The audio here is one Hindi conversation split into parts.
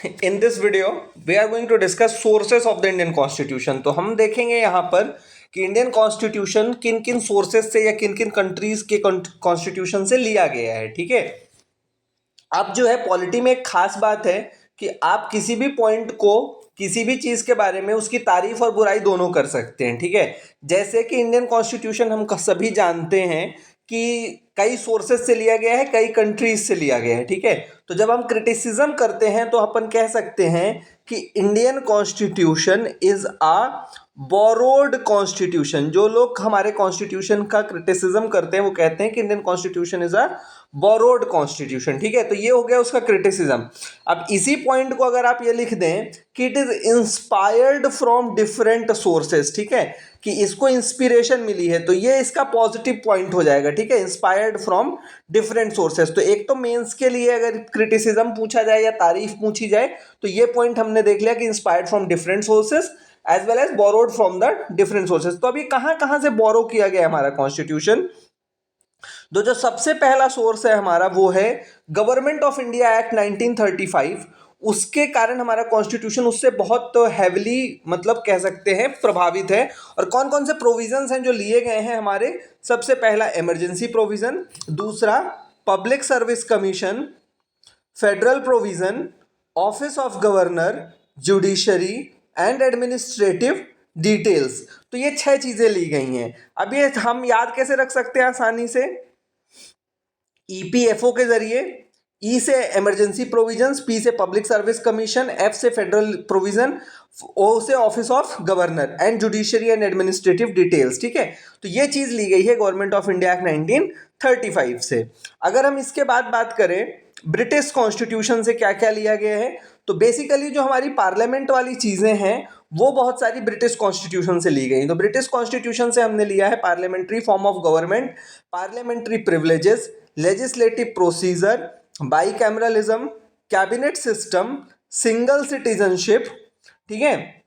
in this video we are going to discuss sources of the Indian Constitution। तो हम देखेंगे यहाँ पर कि इंडियन कॉन्स्टिट्यूशन किन किन सोर्सेस से या किन किन कंट्रीज के कॉन्स्टिट्यूशन से लिया गया है। ठीक है, अब जो है पॉलिटी में एक खास बात है कि आप किसी भी पॉइंट को, किसी भी चीज के बारे में उसकी तारीफ और बुराई दोनों कर सकते हैं। ठीक है, जैसे कि इंडियन कॉन्स्टिट्यूशन हम सभी जानते हैं कि कई सोर्सेस से लिया गया है, कई कंट्रीज से लिया गया है। ठीक है, तो जब हम क्रिटिसिज्म करते हैं तो अपन कह सकते हैं कि Indian constitution is a borrowed constitution. जो लोग हमारे कॉन्स्टिट्यूशन का क्रिटिसिज्म करते हैं वो कहते हैं कि Indian constitution is a borrowed constitution. ठीक है, तो ये हो गया उसका क्रिटिसिज्म। अब इसी पॉइंट को अगर आप ये लिख दें कि it is inspired from different sources, ठीक है, कि इसको इंस्पिरेशन मिली है, तो ये इसका पॉजिटिव पॉइंट हो जाएगा। ठीक है, इंस्पायर्ड फ्रॉम डिफरेंट सोर्सेस। तो एक तो मेंस के लिए अगर क्रिटिसिज्म पूछा जाए या तारीफ पूछी जाए तो ये पॉइंट हमने देख लिया कि inspired from different sources as well as borrowed from the different sources. तो अभी कहां कहां से बोरो किया गया हमारा कॉन्स्टिट्यूशन? तो जो सबसे पहला सोर्स है हमारा वो है गवर्नमेंट ऑफ इंडिया एक्ट 1935। उसके कारण हमारा कॉन्स्टिट्यूशन उससे बहुत हैविली मतलब कह सकते हैं प्रभावित है। और कौन कौन से प्रोविजंस हैं जो लिए गए हैं हमारे? सबसे पहला इमरजेंसी प्रोविजन, दूसरा public service commission, federal provision, office of governor, judiciary and administrative details. तो ये 6 चीजें ली गई हैं। अब ये हम याद कैसे रख सकते हैं आसानी से? ईपीएफओ के जरिए। ई से इमरजेंसी प्रोविजंस, पी से पब्लिक सर्विस कमीशन, एफ से फेडरल प्रोविजन, ओ से office of governor and judiciary and administrative details. ठीक है, तो ये चीज ली गई है गवर्नमेंट ऑफ इंडिया एक्ट 1935 से। अगर हम इसके बाद बात करें ब्रिटिश कॉन्स्टिट्यूशन से क्या क्या लिया गया है, तो बेसिकली जो हमारी पार्लियामेंट वाली चीजें हैं वो बहुत सारी ब्रिटिश कॉन्स्टिट्यूशन से ली गई। तो ब्रिटिश कॉन्स्टिट्यूशन से हमने लिया है parliamentary form of government, parliamentary privileges, legislative procedure, bicameralism, cabinet system, single citizenship. ठीक है,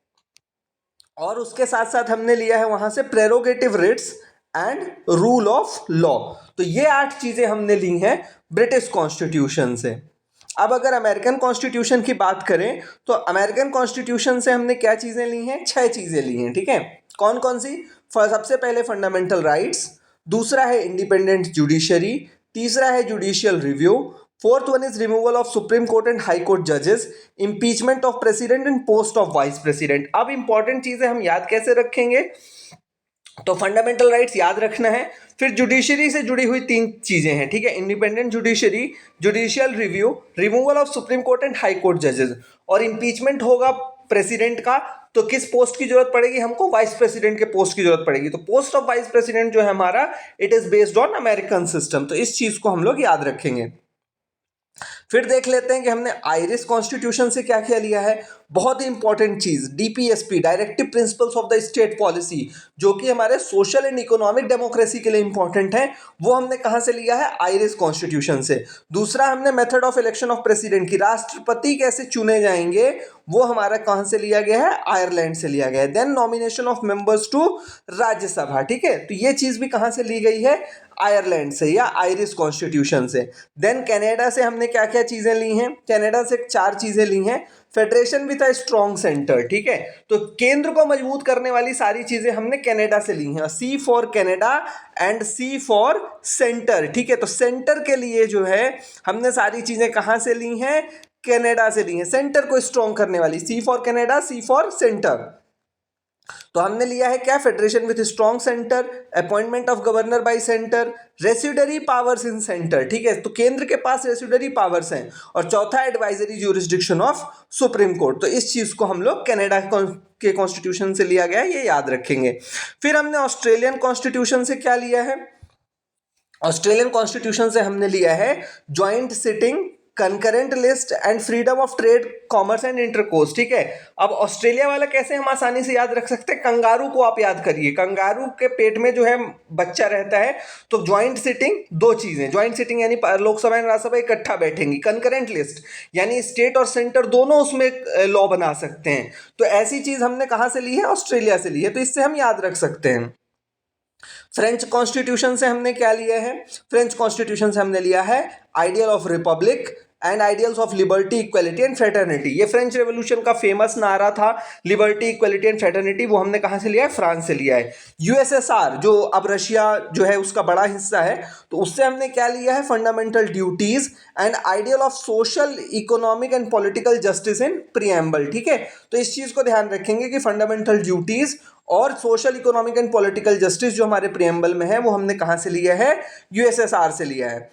और उसके साथ साथ हमने लिया है वहां से prerogative writs and rule of law. तो ये 8 चीजें हमने ली हैं ब्रिटिश कॉन्स्टिट्यूशन से। अब अगर अमेरिकन कॉन्स्टिट्यूशन की बात करें तो अमेरिकन कॉन्स्टिट्यूशन से हमने क्या चीजें ली हैं? 6 चीजें ली हैं। ठीक है, कौन कौन सी? सबसे पहले फंडामेंटल राइट्स, दूसरा है इंडिपेंडेंट जुडिशरी, तीसरा है judicial review, fourth one is removal of supreme court and high court जजेस, impeachment of president and post of vice president. अब इंपॉर्टेंट चीजें हम याद कैसे रखेंगे? तो फंडामेंटल राइट्स याद रखना है, फिर जुडिशरी से जुड़ी हुई 3 चीजें हैं। ठीक है, independent judiciary, judicial review, removal of supreme court and high court जजेस, और इंपीचमेंट होगा प्रेसिडेंट का। तो किस पोस्ट की जरूरत पड़ेगी हमको? वाइस प्रेसिडेंट के पोस्ट की जरूरत पड़ेगी। तो पोस्ट ऑफ वाइस प्रेसिडेंट जो है हमारा, it is based on American system. तो इस चीज को हम लोग याद रखेंगे। फिर देख लेते हैं कि हमने आयरिश कॉन्स्टिट्यूशन से क्या क्या लिया है। बहुत ही इंपॉर्टेंट चीज DPSP, directive principles of the state policy, जो कि हमारे सोशल एंड इकोनॉमिक डेमोक्रेसी के लिए इंपॉर्टेंट है, वो हमने कहां से लिया है? आयरिश कॉन्स्टिट्यूशन से। दूसरा हमने method of election of president की, राष्ट्रपति कैसे चुने जाएंगे, वो हमारा कहां से लिया गया है? आयरलैंड से लिया गया है। Then nomination of members to Rajya Sabha. ठीक है, तो ये चीज भी कहां से ली गई है? आयरलैंड से या आयरिश कॉन्स्टिट्यूशन से। देन कनाडा से हमने क्या क्या चीजें ली हैं? कनाडा से 4 चीजें ली हैं। Federation with a strong centre. ठीक है, तो केंद्र को मजबूत करने वाली सारी चीजें हमने कनाडा से ली हैं। C for Canada and C for centre. ठीक है, तो सेंटर के लिए जो है हमने सारी चीजें कहां से ली हैं? कनाडा से ली हैं, सेंटर को स्ट्रॉन्ग करने वाली। C for Canada, C for centre. तो हमने लिया है क्या? Federation with strong centre, appointment of governor by centre, residuary powers in centre. ठीक है, तो केंद्र के पास रेसिडरी पावर्स हैं। और चौथा advisory jurisdiction of supreme court. तो इस चीज को हम लोग कनाडा के कॉन्स्टिट्यूशन से लिया गया है, ये याद रखेंगे। फिर हमने ऑस्ट्रेलियन कॉन्स्टिट्यूशन से क्या लिया है? ऑस्ट्रेलियन कॉन्स्टिट्यूशन से हमने लिया है joint sitting, concurrent list and freedom of trade, commerce and intercourse. ठीक है, अब ऑस्ट्रेलिया वाला कैसे हम आसानी से याद रख सकते हैं? कंगारू को आप याद करिए, कंगारू के पेट में जो है बच्चा रहता है। तो ज्वाइंट सिटिंग 2 चीजें, ज्वाइंट सिटिंग यानी लोकसभा एंड राज्यसभा इकट्ठा बैठेंगी, कंकरेंट लिस्ट यानी स्टेट और सेंटर दोनों उसमें लॉ बना सकते हैं। तो ऐसी चीज हमने कहां से ली है? ऑस्ट्रेलिया से ली है। तो इससे हम याद रख सकते हैं। फ्रेंच कॉन्स्टिट्यूशन से हमने क्या लिया है? फ्रेंच कॉन्स्टिट्यूशन से हमने लिया है ideal of Republic, and ideals of liberty, equality and fraternity. ये फ्रेंच रेवोल्यूशन का फेमस नारा था, लिबर्टी, इक्वलिटी एंड फ्रेटर्निटी, वो हमने कहाँ से लिया है? फ्रांस से लिया है। यूएसएसआर जो अब रशिया जो है उसका बड़ा हिस्सा है, तो उससे हमने क्या लिया है? Fundamental duties and ideal of social, economic and political justice in preamble. ठीक है, तो इस चीज को ध्यान रखेंगे कि फंडामेंटल ड्यूटीज और social, economic and political justice जो हमारे प्रीएम्बल में है वो हमने कहां से लिया है? यूएसएसआर से लिया है।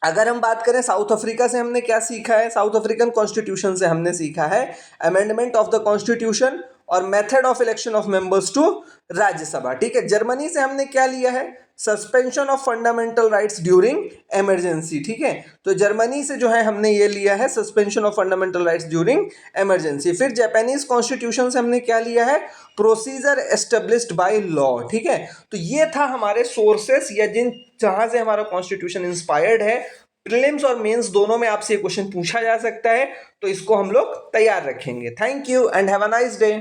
अगर हम बात करें साउथ अफ्रीका से, हमने क्या सीखा है? साउथ अफ्रीकन कॉन्स्टिट्यूशन से हमने सीखा है अमेंडमेंट ऑफ द कॉन्स्टिट्यूशन और method of election of members to Rajya Sabha. ठीक है, जर्मनी से हमने क्या लिया है? Suspension of fundamental rights during emergency. ठीक है, तो जर्मनी से जो है हमने ये लिया है suspension of fundamental rights during emergency. फिर जापानीज कॉन्स्टिट्यूशन से हमने क्या लिया है? Procedure established by law. ठीक है, तो ये था हमारे सोर्सेस या जिन जहां से हमारा कॉन्स्टिट्यूशन इंस्पायर्ड है। प्रीलिम्स और मेंस दोनों में आपसे ये क्वेश्चन पूछा जा सकता है, तो इसको हम लोग तैयार रखेंगे। Thank you and have a nice day.